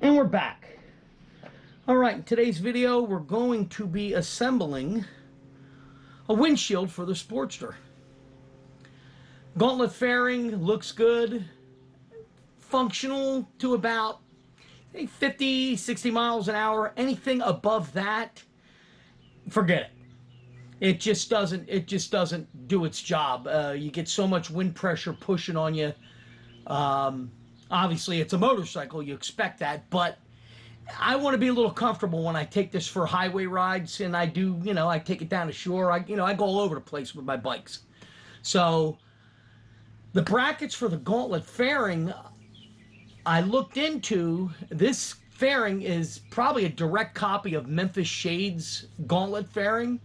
And we're back. All right, in today's video, we're going to be assembling a windshield for the Sportster. Gauntlet fairing looks good, functional to about 50, 60 miles an hour. Anything above that, forget it. It just doesn't do its job. You get so much wind pressure pushing on you. Obviously, it's a motorcycle. You expect that, but I want to be a little comfortable when I take this for highway rides, and I do, I take it down to shore. I go all over the place with my bikes. So the brackets for the Gauntlet fairing, I looked into. This fairing is probably a direct copy of Memphis Shade's Gauntlet fairing.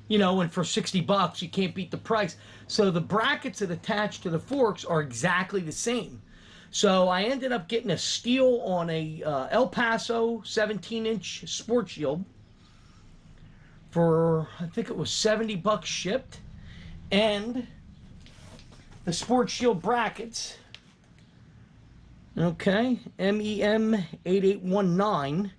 And for 60 bucks, you can't beat the price. So the brackets that attach to the forks are exactly the same. So I ended up getting a steel on a El Paso 17-inch sport shield for, I think it was 70 bucks shipped. And the sport shield brackets, okay, MEM8819,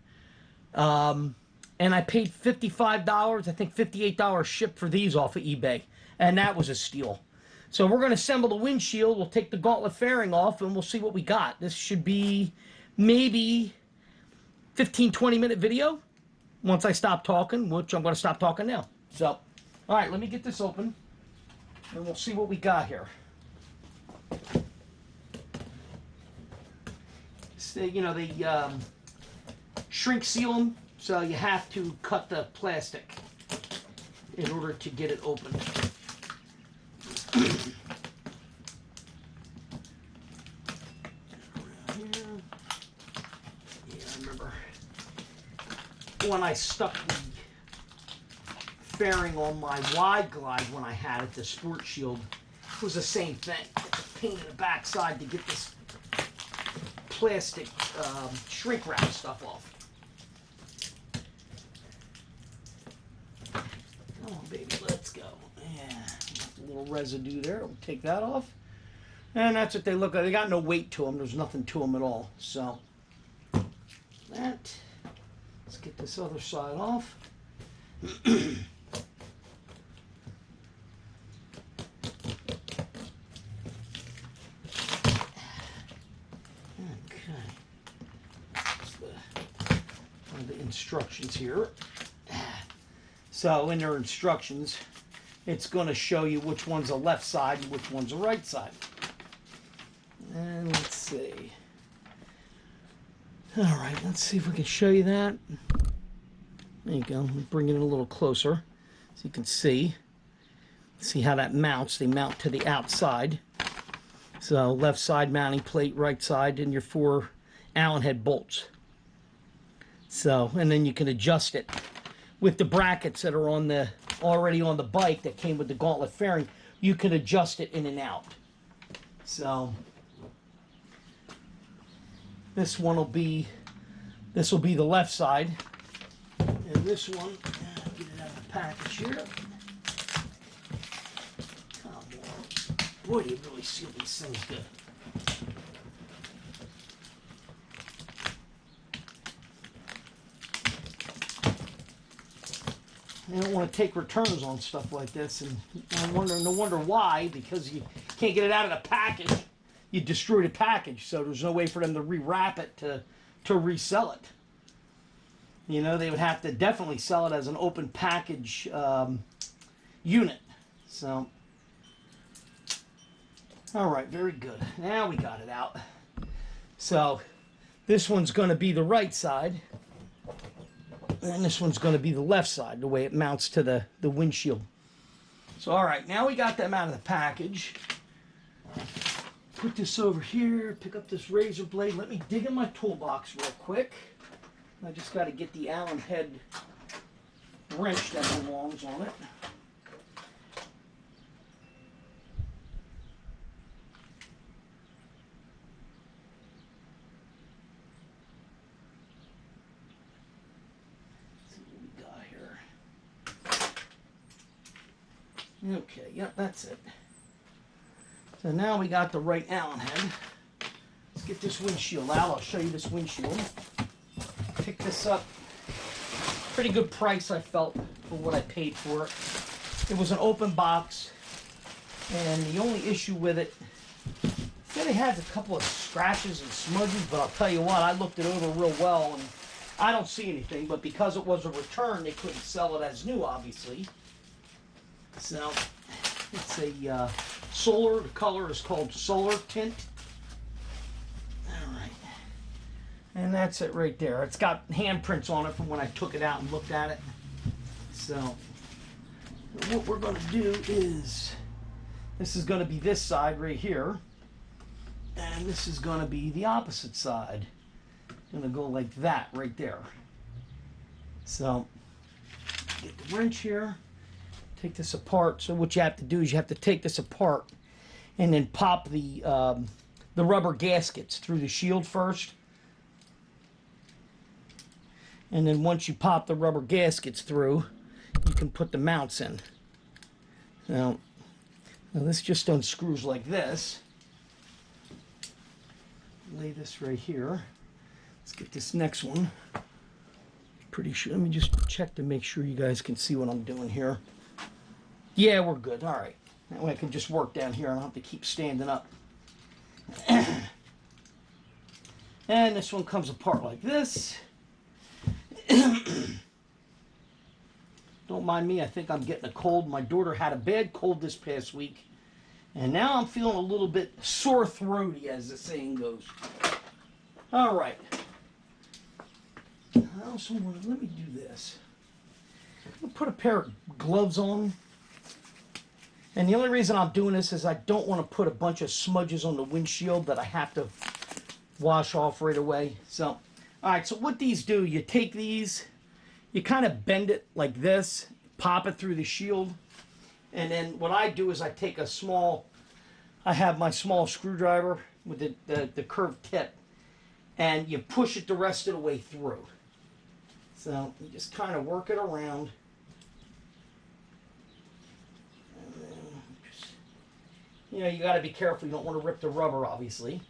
and I paid $55, I think $58 shipped for these off of eBay, and that was a steal. So we're going to assemble the windshield. We'll take the Gauntlet fairing off, and we'll see what we got. This should be maybe 15-20 minute video once I stop talking, which I'm going to stop talking now. So, all right, let me get this open, and we'll see what we got here. So, they shrink seal them, so you have to cut the plastic in order to get it open. When I stuck the fairing on my wide glide when I had it, the Sport Shield, it was the same thing. Pain in the backside to get this plastic shrink wrap stuff off. Come on, baby, let's go. Yeah, a little residue there. We'll take that off. And that's what they look like. They got no weight to them. There's nothing to them at all. So, that. Let's get this other side off. Okay. That's one of the instructions here. So in their instructions, it's going to show you which one's the left side and which one's the right side. And let's see. All right, let's see if we can show you that. There you go. Let me bring it in a little closer so you can see. See how that mounts. They mount to the outside. So left side mounting plate, right side, and your 4 Allen head bolts. So, and then you can adjust it with the brackets that are on the already on the bike that came with the Gauntlet fairing. You can adjust it in and out. So this one will be, the left side, and this one, get it out of the package here. Come on, boy, you really seal these things good. I don't want to take returns on stuff like this, and no wonder why, because you can't get it out of the package. You destroy the package, so there's no way for them to rewrap it to resell it. They would have to definitely sell it as an open package unit. So, all right, very good. Now we got it out. So, this one's going to be the right side, and this one's going to be the left side, the way it mounts to the windshield. So, all right, now we got them out of the package. Put this over here, pick up this razor blade. Let me dig in my toolbox real quick. I just got to get the Allen head wrench that belongs on it. Let's see what we got here. Okay, yep, that's it. So now we got the right Allen head. Let's get this windshield out. I'll show you this windshield. this up. Pretty good price, I felt, for what I paid for it. It was an open box, and the only issue with it, it has a couple of scratches and smudges, but I'll tell you what, I looked it over real well, and I don't see anything, but because it was a return, they couldn't sell it as new, obviously. So, it's a solar, the color is called Solar Tint. Alright. And that's it right there. It's got handprints on it from when I took it out and looked at it. So, what we're going to do is, this is going to be this side right here. And this is going to be the opposite side. Going to go like that right there. So, get the wrench here. Take this apart. So what you have to do is you have to take this apart and then pop the rubber gaskets through the shield first. And then once you pop the rubber gaskets through, you can put the mounts in. Now this just unscrews like this. Lay this right here. Let's get this next one. Pretty sure. Let me just check to make sure you guys can see what I'm doing here. Yeah, we're good. All right. That way I can just work down here. I don't have to keep standing up. And this one comes apart like this. Don't mind me. I think I'm getting a cold. My daughter had a bad cold this past week. And now I'm feeling a little bit sore throaty, as the saying goes. All right. I also want to, let me do this. I'm going to put a pair of gloves on. And the only reason I'm doing this is I don't want to put a bunch of smudges on the windshield that I have to wash off right away. So, all right, so what these do, you take these, you kind of bend it like this, pop it through the shield. And then what I do is I take a small, I have my small screwdriver with the curved tip, and you push it the rest of the way through. So you just kind of work it around. And then just, you know, you got to be careful. You don't want to rip the rubber, obviously.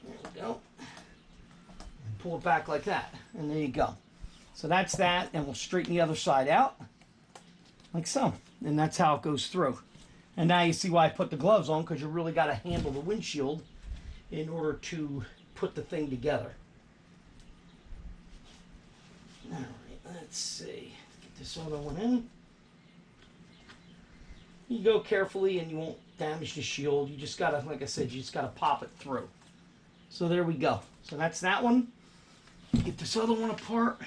There we go. And pull it back like that. And there you go. So that's that. And we'll straighten the other side out. Like so. And that's how it goes through. And now you see why I put the gloves on, because you really got to handle the windshield in order to put the thing together. All right, let's see. Get this other one in. You go carefully and you won't damage the shield. You just got to, like I said, you just got to pop it through. So there we go. So that's that one. Get this other one apart.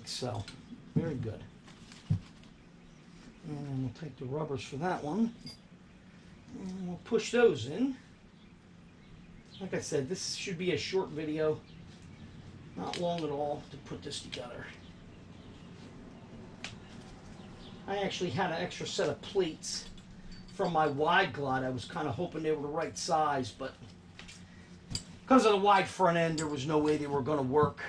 So, very good. And then we'll take the rubbers for that one, and we'll push those in. Like I said, this should be a short video, not long at all, to put this together. I actually had an extra set of plates from my wide glide. I was kind of hoping they were the right size, but because of the wide front end, there was no way they were going to work.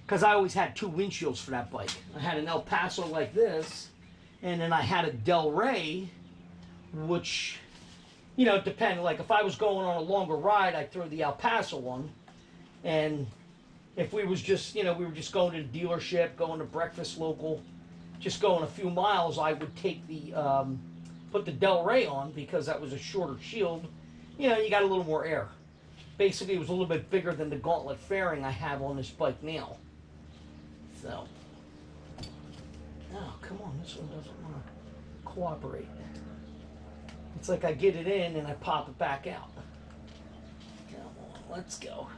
Because I always had two windshields for that bike. I had an El Paso like this, and then I had a Del Rey, which, you know, it depended. Like if I was going on a longer ride, I'd throw the El Paso on, and if we was just, you know, we were just going to the dealership, going to breakfast local, just going a few miles, I would take the, put the Del Rey on, because that was a shorter shield. You know, you got a little more air. Basically, it was a little bit bigger than the gauntlet fairing I have on this bike now. So, oh, come on, this one doesn't want to cooperate. It's like I get it in and I pop it back out. Come on, let's go.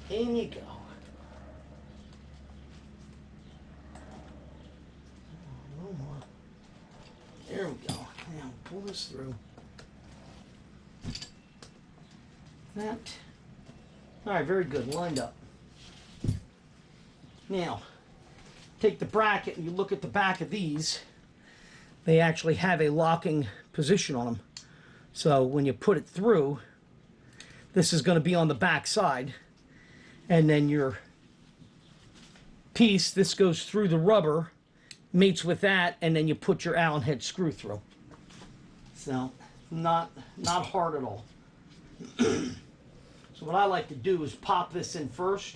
In you go. A little more. There we go. Now, pull this through. That. All right, very good. Lined up. Now, take the bracket and you look at the back of these. They actually have a locking position on them. So when you put it through, this is going to be on the back side, and then your piece, this goes through the rubber, meets with that, and then you put your Allen head screw through. So not hard at all. So what I like to do is pop this in first.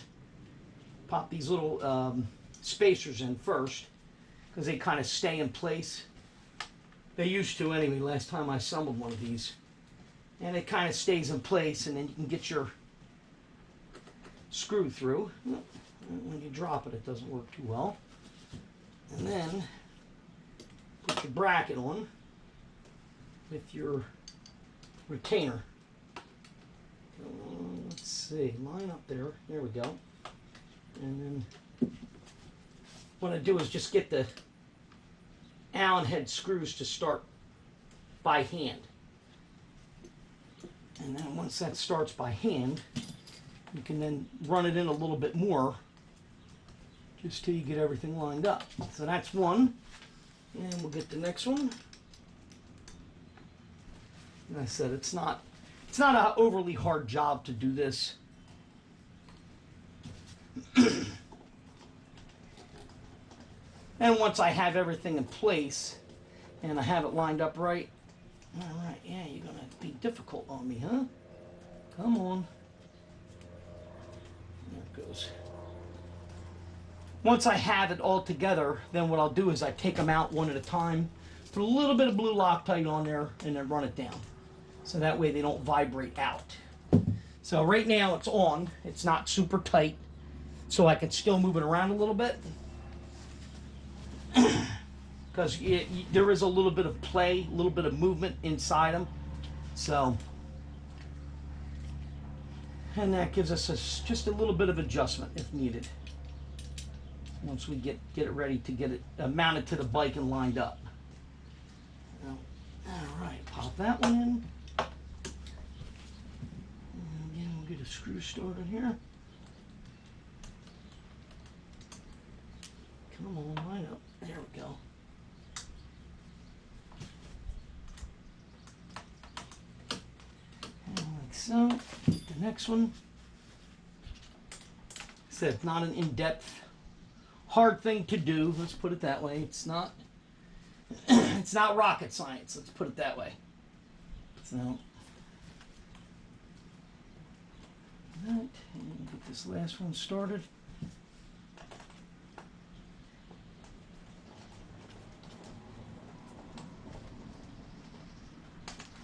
Pop these little spacers in first, because they kind of stay in place. They used to anyway, last time I assembled one of these. And it kind of stays in place, and then you can get your screw through. When you drop it, it doesn't work too well. And then put your bracket on with your retainer. Let's see, line up there. There we go. And then what I do is just get the Allen head screws to start by hand. And then once that starts by hand, you can then run it in a little bit more just till you get everything lined up. So that's one. And we'll get the next one. Like I said, it's not an overly hard job to do this. And once I have everything in place and I have it lined up right, all right, yeah, you're gonna be difficult on me, huh? Come on. There it goes. Once I have it all together, then what I'll do is I take them out one at a time, put a little bit of blue Loctite on there, and then run it down. So that way they don't vibrate out. So right now it's on. It's not super tight, so I can still move it around a little bit. Because there is a little bit of play, a little bit of movement inside them. So, and that gives us just a little bit of adjustment if needed. Once we get it ready to get it mounted to the bike and lined up. Now, all right, pop that one in. And again, we'll get a screw started here. Come on, line up. There we go. And like so. The next one. Said it's not an in-depth, hard thing to do. Let's put it that way. It's not. It's not rocket science. Let's put it that way. So. Right, and get this last one started.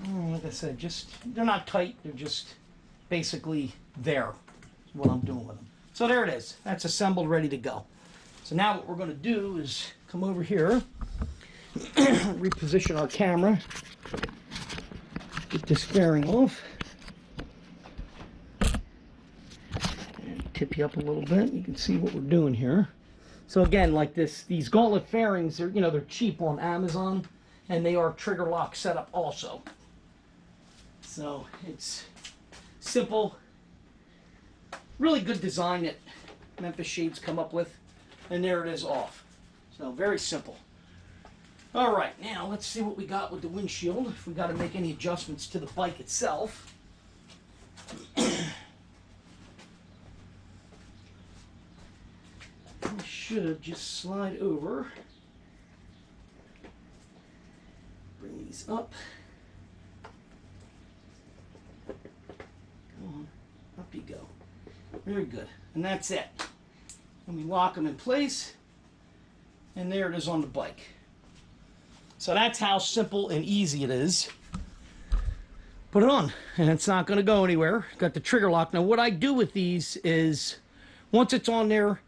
Like I said, they're not tight, they're just basically there, is what I'm doing with them. So there it is, that's assembled, ready to go. So now what we're going to do is come over here, reposition our camera, get this fairing off, and tip you up a little bit, you can see what we're doing here. So again, like these gauntlet fairings, they're cheap on Amazon, and they are trigger lock setup also. So it's simple, really good design that Memphis Shades come up with, and there it is off. So very simple. All right, now let's see what we got with the windshield, if we got to make any adjustments to the bike itself. We should just slide over, bring these up. Up you go. Very good. And that's it. And we lock them in place. And there it is on the bike. So that's how simple and easy it is. Put it on. And it's not going to go anywhere. Got the trigger lock. Now what I do with these is, once it's on there,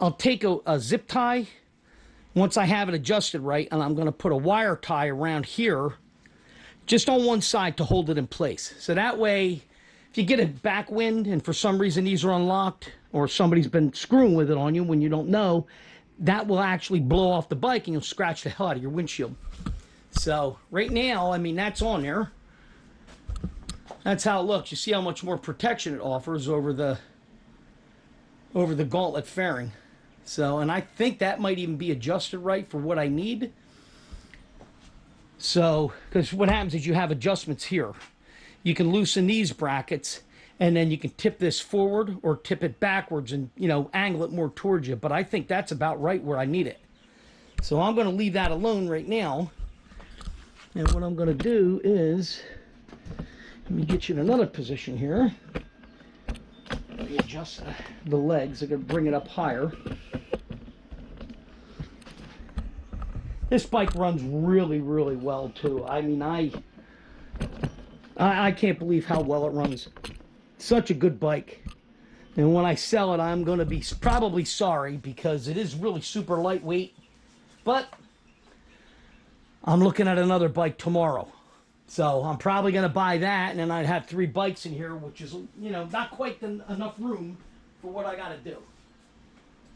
I'll take a zip tie. Once I have it adjusted right, and I'm going to put a wire tie around here, just on one side to hold it in place. So that way, if you get a backwind and for some reason these are unlocked, or somebody's been screwing with it on you when you don't know, that will actually blow off the bike and you'll scratch the hell out of your windshield. So right now, I mean, that's on there. That's how it looks. You see how much more protection it offers over the gauntlet fairing. So, and I think that might even be adjusted right for what I need. So, because what happens is you have adjustments here. You can loosen these brackets, and then you can tip this forward or tip it backwards and, you know, angle it more towards you. But I think that's about right where I need it. So I'm going to leave that alone right now. And what I'm going to do is, let me get you in another position here. Let me adjust the legs. I'm going to bring it up higher. This bike runs really, really well too. I mean, I can't believe how well it runs. Such a good bike. And when I sell it, I'm going to be probably sorry because it is really super lightweight. But I'm looking at another bike tomorrow. So I'm probably going to buy that, and then I'd have 3 bikes in here, which is, you know, not quite enough room for what I got to do.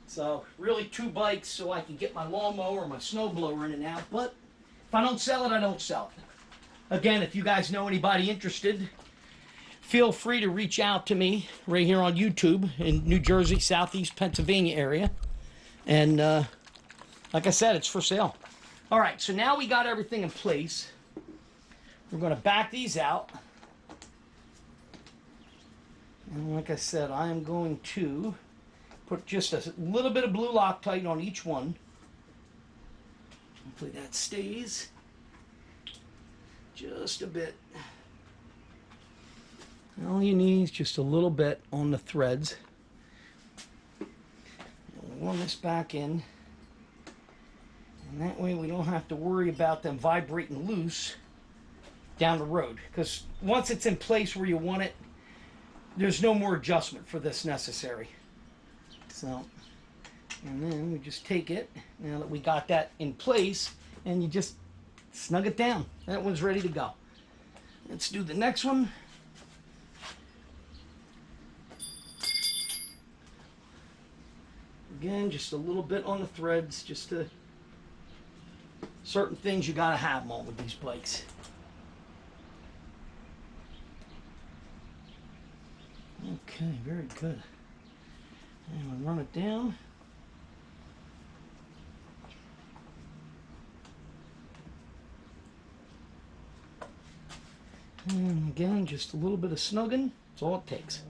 So really 2 bikes so I can get my lawnmower or my snowblower in and out. But if I don't sell it, I don't sell it. Again, if you guys know anybody interested, feel free to reach out to me right here on YouTube in New Jersey, Southeast Pennsylvania area. And like I said, it's for sale. All right, so now we got everything in place. We're going to back these out. And like I said, I am going to put just a little bit of blue Loctite on each one. Hopefully that stays. Just a bit. All you need is just a little bit on the threads. We'll run this back in. And that way we don't have to worry about them vibrating loose down the road. Because once it's in place where you want it, there's no more adjustment for this necessary. So, and then we just take it, now that we got that in place, and you just snug it down. That one's ready to go. Let's do the next one. Again, just a little bit on the threads, just to certain things you gotta have them on with these bikes. Okay, very good. And we'll run it down. And again, just a little bit of snugging. That's all it takes.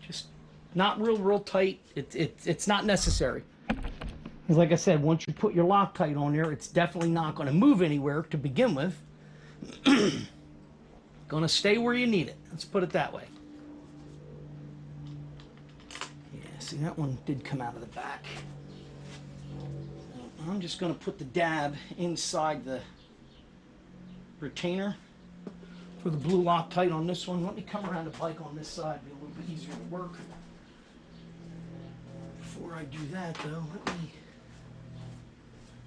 Just not real tight. It's not necessary. Because like I said, once you put your Loctite on there, it's definitely not going to move anywhere to begin with. Going to stay where you need it. Let's put it that way. Yeah, see, that one did come out of the back. I'm just going to put the dab inside the retainer for the blue Loctite on this one. Let me come around the bike on this side, be a little bit easier to work. Before I do that though, let me,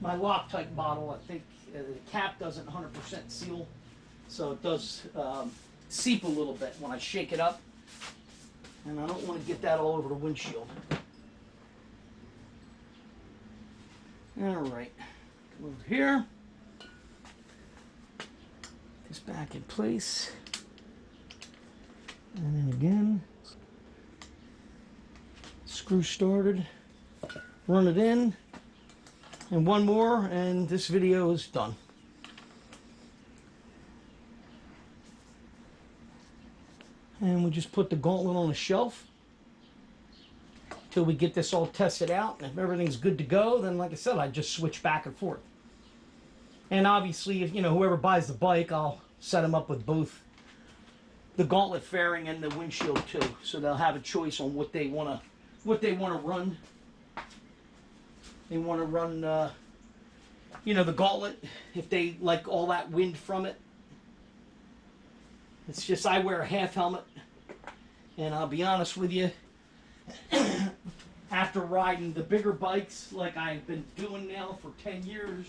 my Loctite bottle, I think the cap doesn't 100% seal, so it does seep a little bit when I shake it up, and I don't want to get that all over the windshield. Alright, come over here. This back in place. And then again, screw started, run it in, and one more, and this video is done. And we just put the gauntlet on the shelf till we get this all tested out. And if everything's good to go, then like I said, I just switch back and forth. And obviously, if you know, whoever buys the bike, I'll set them up with both the gauntlet fairing and the windshield too, so they'll have a choice on what they want to run. They want to run, you know, the gauntlet if they like all that wind from it. It's just I wear a half helmet, and I'll be honest with you, after riding the bigger bikes like I've been doing now for 10 years,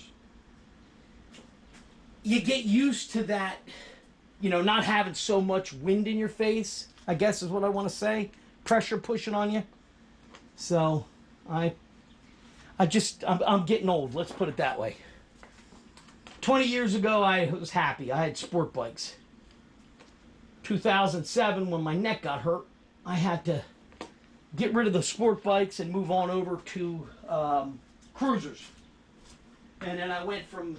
you get used to that, you know, not having so much wind in your face, I guess is what I want to say. Pressure pushing on you. So, I'm getting old, let's put it that way. 20 years ago, I was happy. I had sport bikes. 2007, when my neck got hurt, I had to get rid of the sport bikes and move on over to cruisers. And then I went from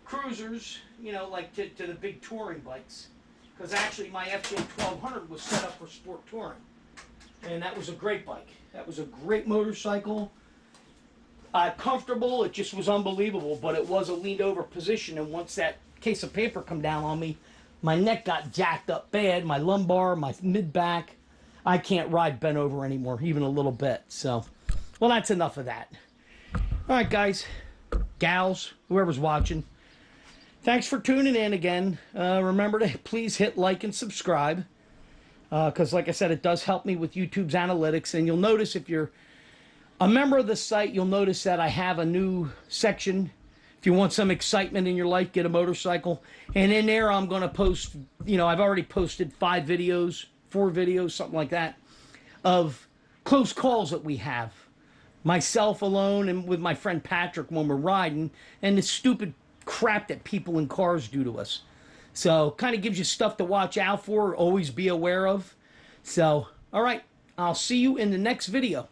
cruisers you know, like to the big touring bikes. Because actually my FJ 1200 was set up for sport touring. And that was a great bike. That was a great motorcycle. Comfortable, it just was unbelievable, but it was a leaned over position, and once that case of paper come down on me, my neck got jacked up bad, my lumbar, my mid-back. I can't ride bent over anymore, even a little bit. So, well, that's enough of that. All right, guys, gals, whoever's watching, thanks for tuning in again. Remember to please hit like and subscribe, because like I said, it does help me with YouTube's analytics, and you'll notice if you're a member of the site, you'll notice that I have a new section. If you want some excitement in your life, get a motorcycle. And in there, I'm going to post, you know, I've already posted 4 videos, something like that, of close calls that we have. Myself alone and with my friend Patrick when we're riding, and the stupid crap that people in cars do to us. So, kind of gives you stuff to watch out for, always be aware of. So, all right, I'll see you in the next video.